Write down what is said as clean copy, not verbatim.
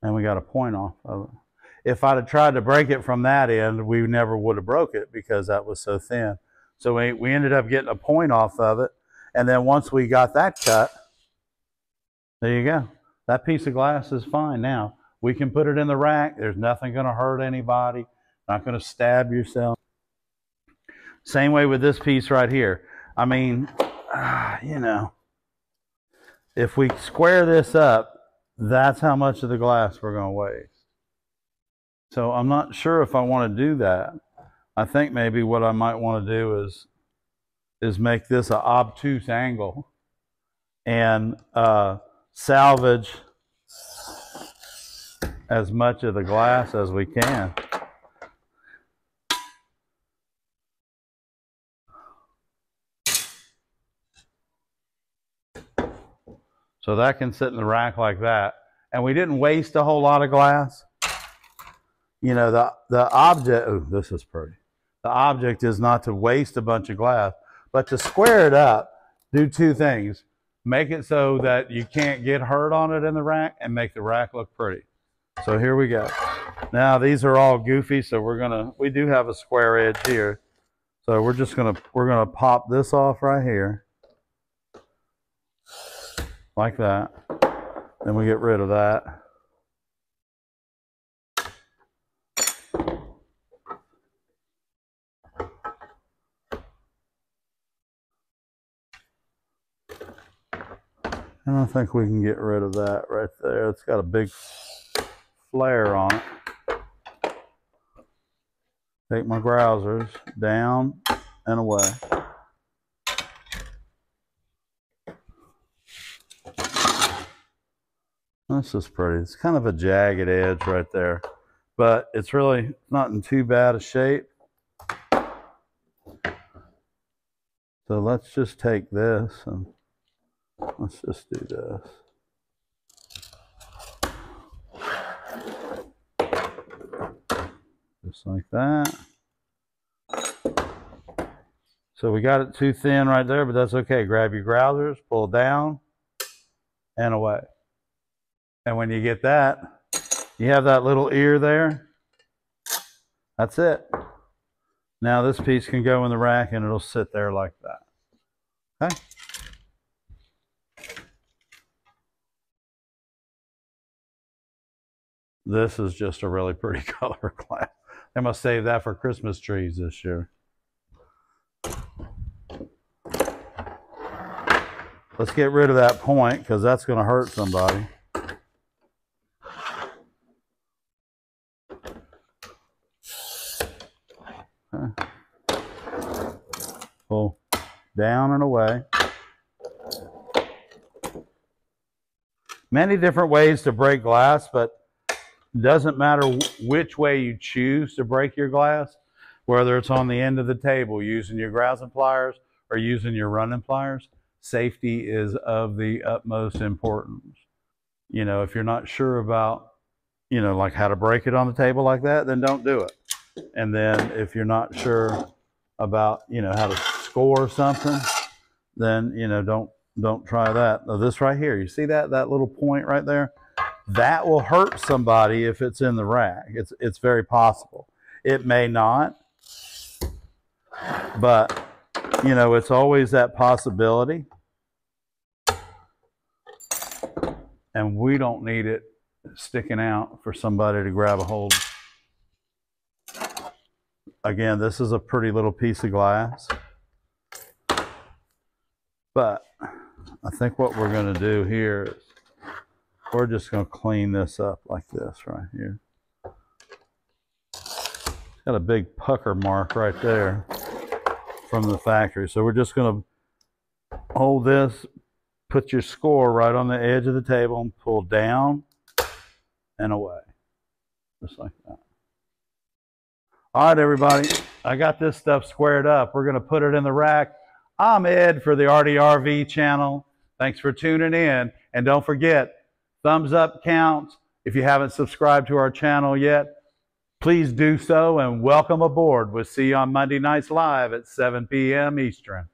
And we got a point off of it. If I'd have tried to break it from that end, we never would have broke it because that was so thin. So we ended up getting a point off of it. And then once we got that cut, there you go. That piece of glass is fine now. We can put it in the rack. There's nothing going to hurt anybody. Not going to stab yourself. Same way with this piece right here. I mean, you know, if we square this up, that's how much of the glass we're going to waste. So I'm not sure if I want to do that. I think maybe what I might want to do is make this an obtuse angle and salvage as much of the glass as we can. So that can sit in the rack like that. And we didn't waste a whole lot of glass. You know, the object, oh, this is pretty. The object is not to waste a bunch of glass, but to square it up, do two things. Make it so that you can't get hurt on it in the rack and make the rack look pretty. So here we go. Now these are all goofy, so we do have a square edge here. So we're gonna pop this off right here. Like that. Then we get rid of that. And I think we can get rid of that right there. It's got a big flare on it. Take my grousers down and away. This is pretty. It's kind of a jagged edge right there, but it's really not in too bad a shape. So let's just take this and let's just do this. Just like that. So we got it too thin right there, but that's okay. Grab your grousers, pull down, and away. And when you get that, you have that little ear there. That's it. Now this piece can go in the rack and it'll sit there like that. Okay? This is just a really pretty color glass. They must save that for Christmas trees this year. Let's get rid of that point because that's going to hurt somebody. Okay. Pull down and away. Many different ways to break glass, but it doesn't matter which way you choose to break your glass, whether it's on the end of the table using your grousing pliers or using your running pliers. Safety is of the utmost importance. You know, if you're not sure about, you know, like how to break it on the table like that, then don't do it. And then if you're not sure about, you know, how to score something, then, you know, don't try that. Now this right here, you see that little point right there? That will hurt somebody if it's in the rack. It's very possible. It may not, but you know, it's always that possibility. And we don't need it sticking out for somebody to grab a hold of. Again, this is a pretty little piece of glass. But I think what we're going to do here is we're just going to clean this up like this right here. It's got a big pucker mark right there from the factory. So we're just going to hold this, put your score right on the edge of the table and pull down and away. Just like that. All right, everybody. I got this stuff squared up. We're going to put it in the rack. I'm Ed for the ARTyRV channel. Thanks for tuning in. And don't forget, thumbs up counts. If you haven't subscribed to our channel yet, please do so and welcome aboard. We'll see you on Monday nights live at 7 p.m. Eastern.